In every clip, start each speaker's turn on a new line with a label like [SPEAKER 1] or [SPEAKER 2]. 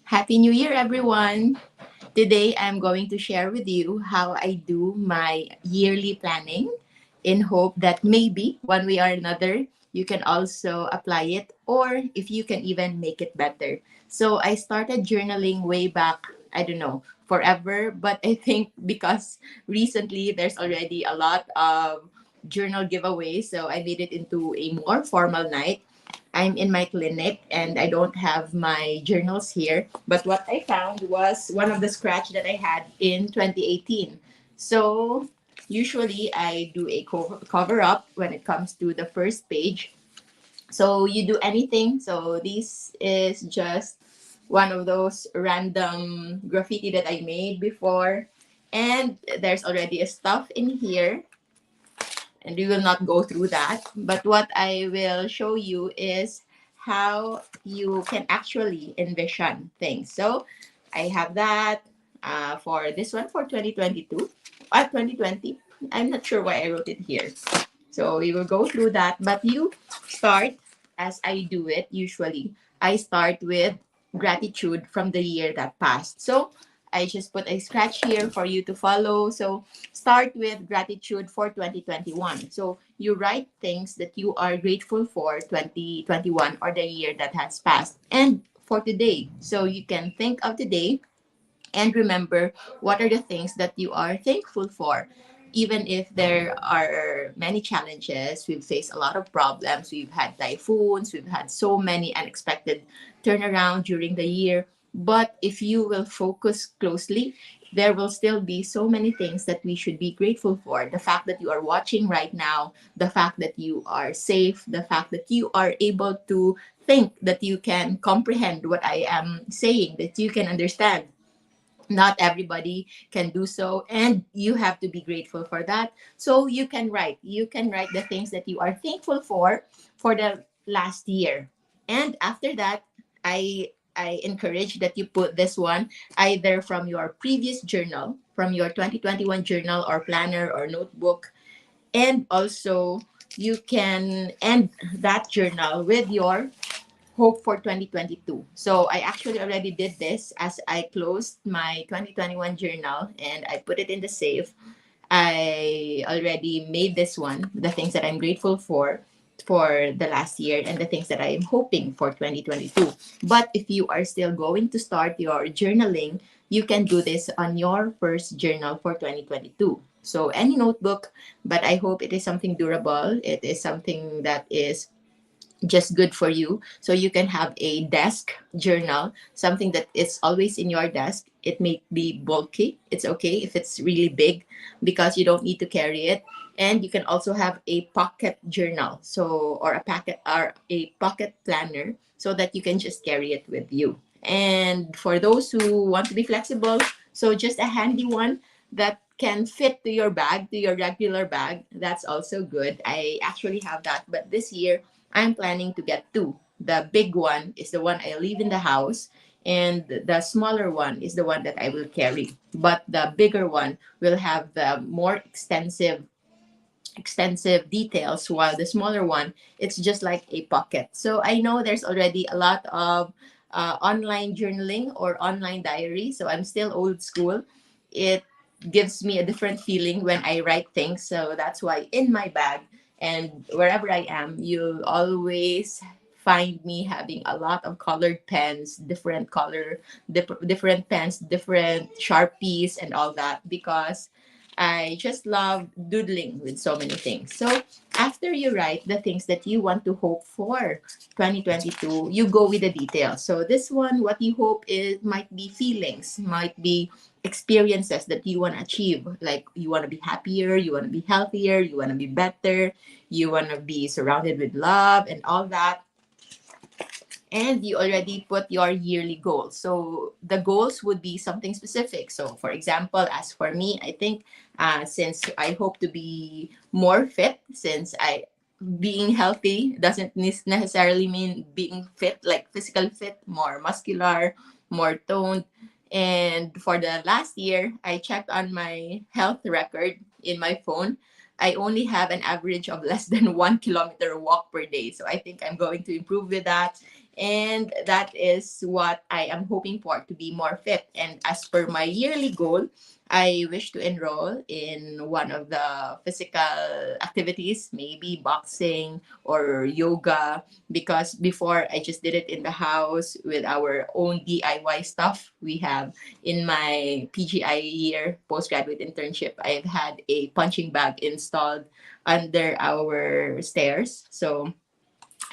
[SPEAKER 1] Happy New Year, everyone! Today, I'm going to share with you how I do my yearly planning in hope that maybe one way or another you can also apply it, or if you can even make it better. So, I started journaling way back, I don't know, forever, but I think because recently there's already a lot of journal giveaways, so I made it into a more formal night. I'm in my clinic and I don't have my journals here. But what I found was one of the scratch that I had in 2018. So usually I do a cover up when it comes to the first page. So you do anything. So this is just one of those random graffiti that I made before. And there's already a stuff in here and we will not go through that. But what I will show you is how you can actually envision things. So I have that for this one for 2022, 2020. I'm not sure why I wrote it here. So we will go through that, but you start as I do it usually. I start with gratitude from the year that passed. So I just put a scratch here for you to follow. So start with gratitude for 2021. So you write things that you are grateful for 2021 or the year that has passed and for today. So you can think of today and remember what are the things that you are thankful for. Even if there are many challenges, we've faced a lot of problems, we've had typhoons, we've had so many unexpected turnaround during the year. But if you will focus closely, there will still be so many things that we should be grateful for. The fact that you are watching right now, the fact that you are safe, the fact that you are able to think, that you can comprehend what I am saying, that you can understand. Not everybody can do so, and you have to be grateful for that. So you can write the things that you are thankful for the last year. And after that, I encourage that you put this one either from your previous journal, from your 2021 journal or planner or notebook, and also you can end that journal with your hope for 2022. So I actually already did this as I closed my 2021 journal and I put it in the safe. I already made this one, the things that I'm grateful for the last year and the things that I am hoping for 2022. But if you are still going to start your journaling, you can do this on your first journal for 2022. So any notebook, but I hope it is something durable. It is something that is just good for you. So you can have a desk journal, something that is always in your desk. It may be bulky. It's okay if it's really big because you don't need to carry it. And you can also have a pocket journal, so or a packet or a pocket planner so that you can just carry it with you. And for those who want to be flexible, so just a handy one that can fit to your bag, to your regular bag. That's also good. I actually have that, but this year I'm planning to get two. The big one is the one I leave in the house, and the smaller one is the one that I will carry. But the bigger one will have the more extensive details, while the smaller one it's just like a pocket. So I know there's already a lot of online journaling or online diary, so I'm still old school. It gives me a different feeling when I write things, so that's why in my bag and wherever I am, you'll always find me having a lot of colored pens, different color, different pens, different sharpies and all that, because I just love doodling with so many things. So after you write the things that you want to hope for 2022, you go with the details. So this one, what you hope is might be feelings, might be experiences that you want to achieve. Like you want to be happier, you want to be healthier, you want to be better, you want to be surrounded with love and all that. And you already put your yearly goals. So the goals would be something specific. So, for example, as for me, I think since I hope to be more fit, since I being healthy doesn't necessarily mean being fit, like physical fit, more muscular, more toned. And for the last year, I checked on my health record in my phone. I only have an average of less than 1 kilometer walk per day. So I think I'm going to improve with that. And that is what I am hoping for, to be more fit. And as per my yearly goal, I wish to enroll in one of the physical activities, maybe boxing or yoga, because before I just did it in the house with our own DIY stuff we have. In my PGI year, postgraduate internship, I've had a punching bag installed under our stairs. So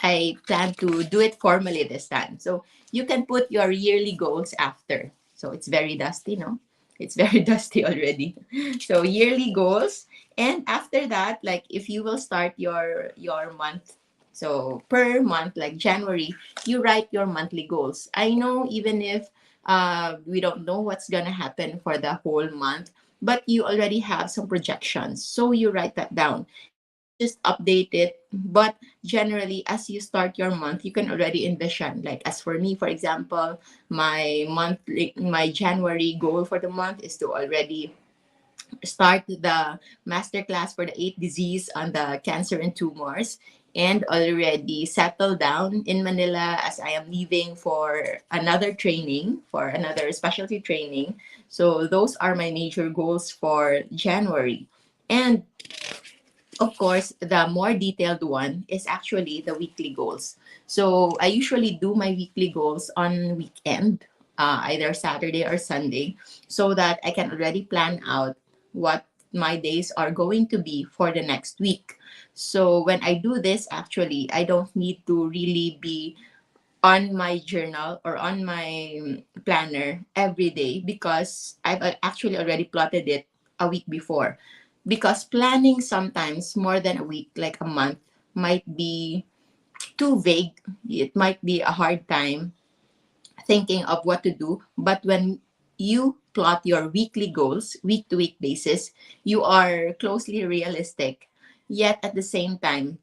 [SPEAKER 1] I plan to do it formally this time. So you can put your yearly goals after. So it's very dusty, no? It's very dusty already. So yearly goals, and after that, like if you will start your month, so per month, like January, you write your monthly goals. I know even if we don't know what's gonna happen for the whole month, but you already have some projections. So you write that down and you just update it. But generally, as you start your month, you can already envision. Like as for me, for example, my January goal for the month is to already start the masterclass for the eighth disease on the cancer and tumors, and already settle down in Manila as I am leaving for another training, for another specialty training. So those are my major goals for January. And of course, the more detailed one is actually the weekly goals. So I usually do my weekly goals on weekend, either Saturday or Sunday, so that I can already plan out what my days are going to be for the next week. So when I do this, actually, I don't need to really be on my journal or on my planner every day, because I've actually already plotted it a week before. Because planning sometimes more than a week, like a month, might be too vague. It might be a hard time thinking of what to do. But when you plot your weekly goals, week to week basis, you are closely realistic. Yet at the same time,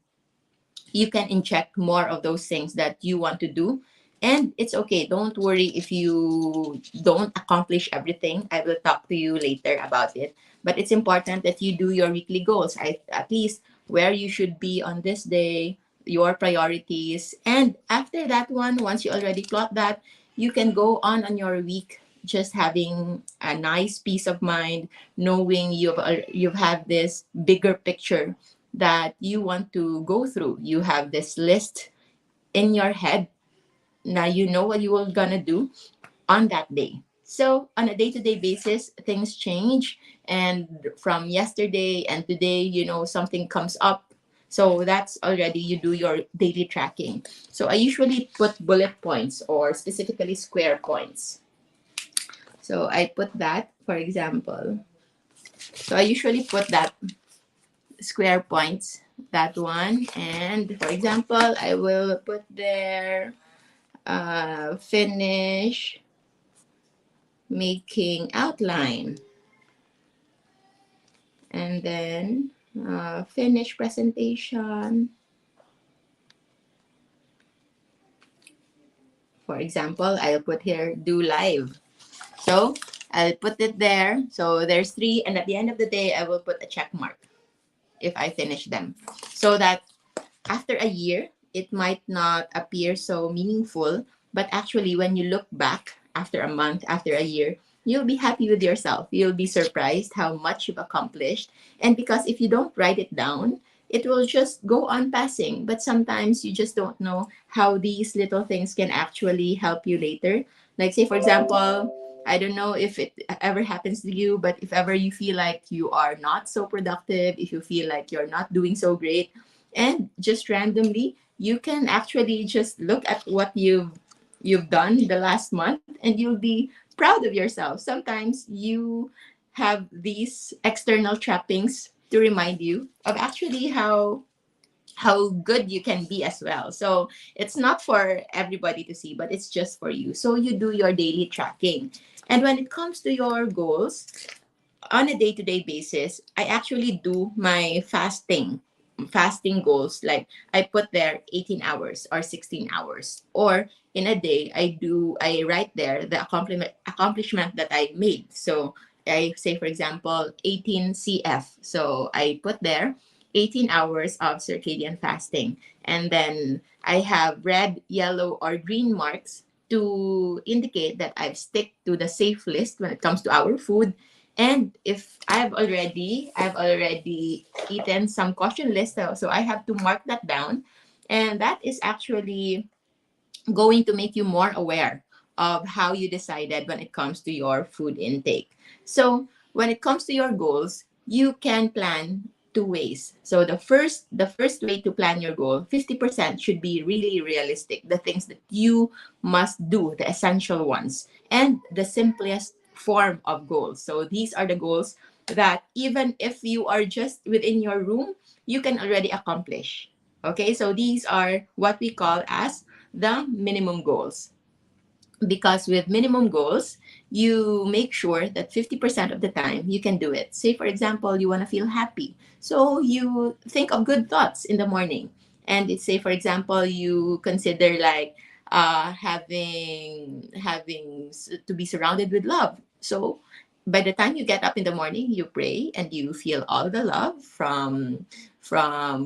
[SPEAKER 1] you can inject more of those things that you want to do, and it's okay. Don't worry if you don't accomplish everything. I will talk to you later about it, but it's important that you do your weekly goals. At least where you should be on this day, your priorities, and after that one, once you already plot that, you can go on your week just having a nice peace of mind, knowing you've had this bigger picture that you want to go through. You have this list in your head. Now you know what you are gonna do on that day. So on a day-to-day basis, things change. And from yesterday and today, something comes up. So that's already you do your daily tracking. So I usually put bullet points or specifically square points. So I put that, for example. So I usually put that square points, that one. And for example, I will put there finish making outline, and then finish presentation. For example, I'll put here do live. So I'll put it there. So there's three, and at the end of the day, I will put a check mark if I finish them, so that after a year, it might not appear so meaningful, but actually, when you look back after a month, after a year, you'll be happy with yourself. You'll be surprised how much you've accomplished. And because if you don't write it down, it will just go on passing. But sometimes you just don't know how these little things can actually help you later. Like, say, for example, I don't know if it ever happens to you, but if ever you feel like you are not so productive, if you feel like you're not doing so great, and just randomly you can actually just look at what you've done the last month, and you'll be proud of yourself. Sometimes you have these external trappings to remind you of actually how good you can be as well. So it's not for everybody to see, but it's just for you. So you do your daily tracking. And when it comes to your goals, on a day-to-day basis, I actually do my fasting goals. Like I put there 18 hours or 16 hours. Or in a day, I write there the accomplishment that I made. So I say, for example, 18 CF. So I put there. 18 hours of circadian fasting. And then I have red, yellow, or green marks to indicate that I've stick to the safe list when it comes to our food. And if I've already eaten some caution list, so I have to mark that down. And that is actually going to make you more aware of how you decided when it comes to your food intake. So, when it comes to your goals, you can plan two ways. So the first way to plan your goal, 50% should be really realistic, the things that you must do, the essential ones, and the simplest form of goals. So these are the goals that even if you are just within your room, you can already accomplish. Okay? So these are what we call as the minimum goals, because with minimum goals you make sure that 50% of the time you can do it. Say for example, you want to feel happy, so you think of good thoughts in the morning. And it's, say for example, you consider like to be surrounded with love. So by the time you get up in the morning, you pray and you feel all the love from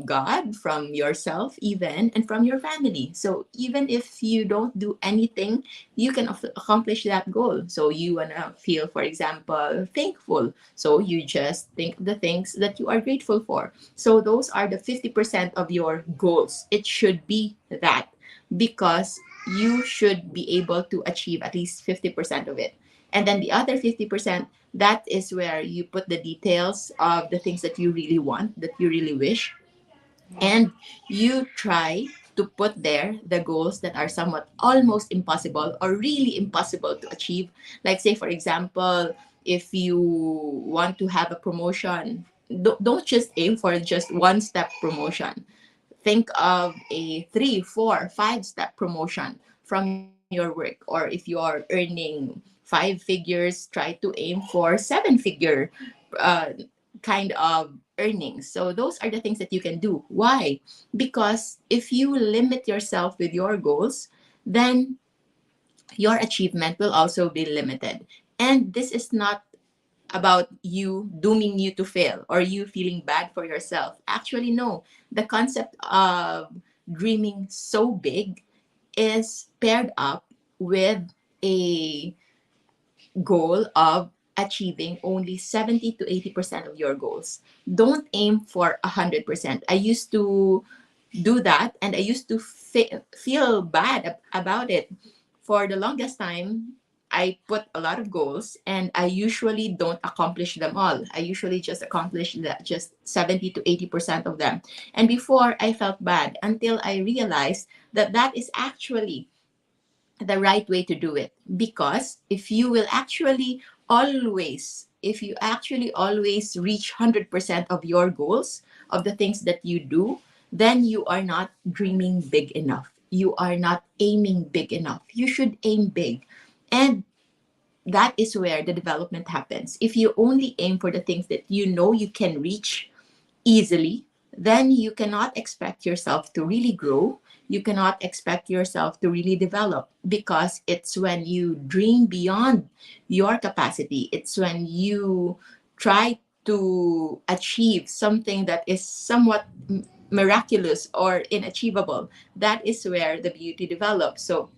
[SPEAKER 1] God, from yourself even, and from your family. So even if you don't do anything, you can accomplish that goal. So you want to feel, for example, thankful. So you just think the things that you are grateful for. So those are the 50% of your goals. It should be that, because you should be able to achieve at least 50% of it. And then the other 50%, that is where you put the details of the things that you really want, that you really wish, and you try to put there the goals that are somewhat almost impossible or really impossible to achieve. Like, say for example, if you want to have a promotion, don't just aim for just one step promotion. Think of a 3, 4, 5 step promotion from your work. Or if you are earning 5 figures, try to aim for 7 figure uh, kind of earnings. So those are the things that you can do. Why? Because if you limit yourself with your goals, then your achievement will also be limited. And this is not about you dooming you to fail or you feeling bad for yourself. Actually, no. The concept of dreaming so big is paired up with a goal of achieving only 70 to 80% of your goals. Don't aim for 100%. I used to do that, and I used to feel bad about it. For the longest time, I put a lot of goals and I usually don't accomplish them all. I usually just accomplish just 70 to 80% of them. And before, I felt bad until I realized that that is actually the right way to do it. Because if you actually always reach 100% of your goals, of the things that you do, then you are not dreaming big enough, you are not aiming big enough. You should aim big. And that is where the development happens. If you only aim for the things that you know you can reach easily, then you cannot expect yourself to really grow. You cannot expect yourself to really develop, because it's when you dream beyond your capacity, it's when you try to achieve something that is somewhat miraculous or inachievable, that is where the beauty develops. So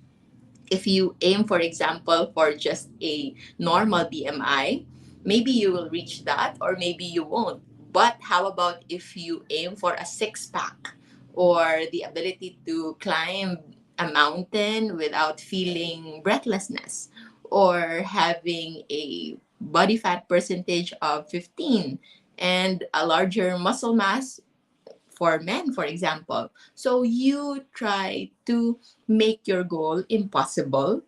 [SPEAKER 1] if you aim, for example, for just a normal BMI, maybe you will reach that or maybe you won't. But how about if you aim for a six pack, or the ability to climb a mountain without feeling breathlessness, or having a body fat percentage of 15 and a larger muscle mass for men, for example. So you try to make your goal impossible,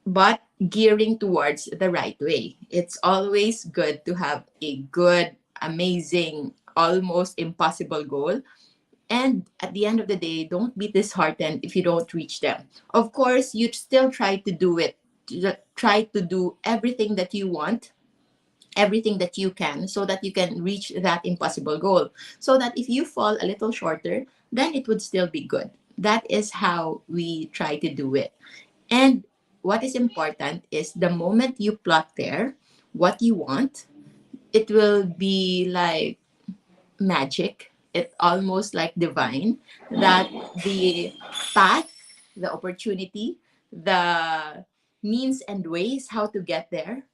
[SPEAKER 1] but gearing towards the right way. It's always good to have a good, amazing, almost impossible goal. And at the end of the day, don't be disheartened if you don't reach them. Of course, you still try to do it. Try to do everything that you want, everything that you can, so that you can reach that impossible goal. So that if you fall a little shorter, then it would still be good. That is how we try to do it. And what is important is the moment you plot there what you want, it will be like magic. It's almost like divine that the path, the opportunity, the means and ways how to get there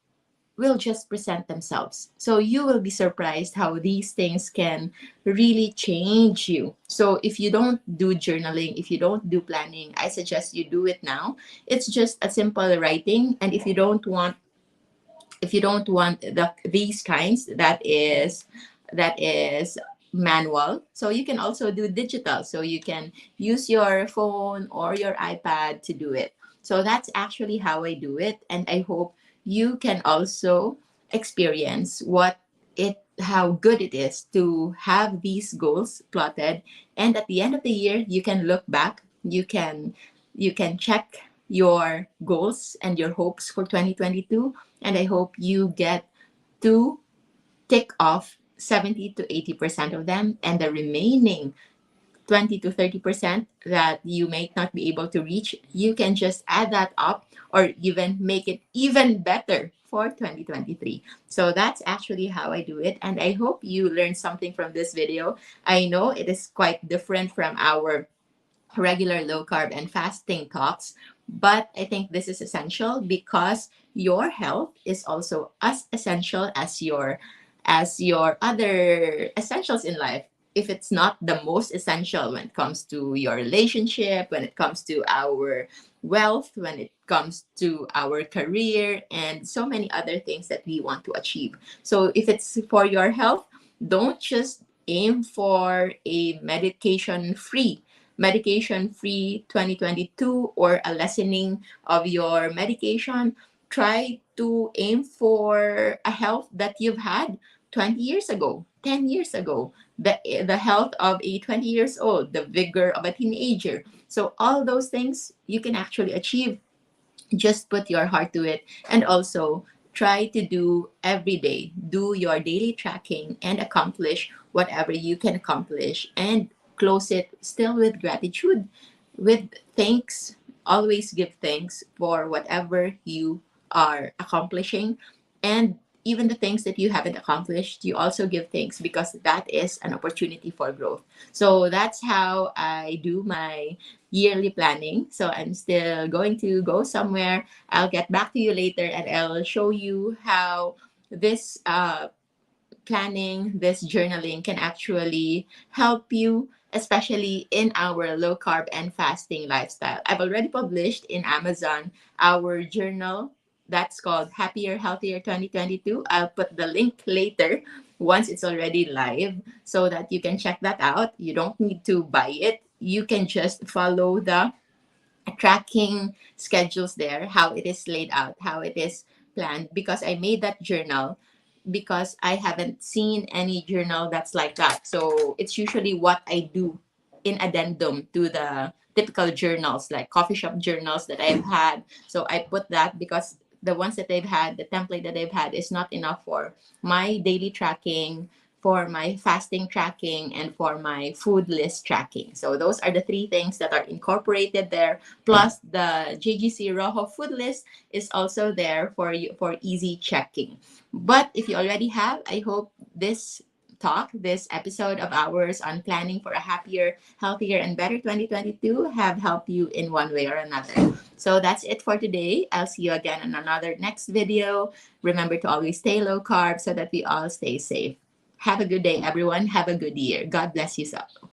[SPEAKER 1] will just present themselves. So you will be surprised how these things can really change you. So if you don't do journaling, if you don't do planning, I suggest you do it now. It's just a simple writing. And if you don't want these kinds, that is manual, so you can also do digital, so you can use your phone or your iPad to do it. So that's actually how I do it, and I hope you can also experience how good it is to have these goals plotted, and at the end of the year you can look back, you can check your goals and your hopes for 2022, and I hope you get to tick off 70 to 80% of them, and the remaining 20 to 30% that you may not be able to reach, you can just add that up or even make it even better for 2023. So that's actually how I do it. And I hope you learned something from this video. I know it is quite different from our regular low carb and fasting talks, but I think this is essential because your health is also as essential as your other essentials in life. If it's not the most essential when it comes to your relationship, when it comes to our wealth, when it comes to our career, and so many other things that we want to achieve. So if it's for your health, don't just aim for a medication free 2022 or a lessening of your medication. Try to aim for a health that you've had 20 years ago, 10 years ago, the health of a 20 years old, the vigor of a teenager. So all those things you can actually achieve. Just put your heart to it, and also try to do every day, do your daily tracking and accomplish whatever you can accomplish, and close it still with gratitude, with thanks. Always give thanks for whatever you are accomplishing, and even the things that you haven't accomplished, you also give thanks because that is an opportunity for growth. So that's how I do my yearly planning. So I'm still going to go somewhere. I'll get back to you later, and I'll show you how this planning, this journaling can actually help you, especially in our low carb and fasting lifestyle. I've already published in Amazon our journal that's called Happier, Healthier 2022. I'll put the link later once it's already live so that you can check that out. You don't need to buy it. You can just follow the tracking schedules there, how it is laid out, how it is planned, because I made that journal because I haven't seen any journal that's like that. So it's usually what I do in addendum to the typical journals, like coffee shop journals that I've had. So I put that because the ones that they've had, the template that they've had, is not enough for my daily tracking, for my fasting tracking, and for my food list tracking. So those are the three things that are incorporated there. Plus the JGC Rojo food list is also there for you for easy checking. But if you already have, I hope this episode of ours on planning for a happier, healthier, and better 2022 have helped you in one way or another. So that's it for today. I'll see you again in another next video. Remember to always stay low carb so that we all stay safe. Have a good day, everyone. Have a good year. God bless you so.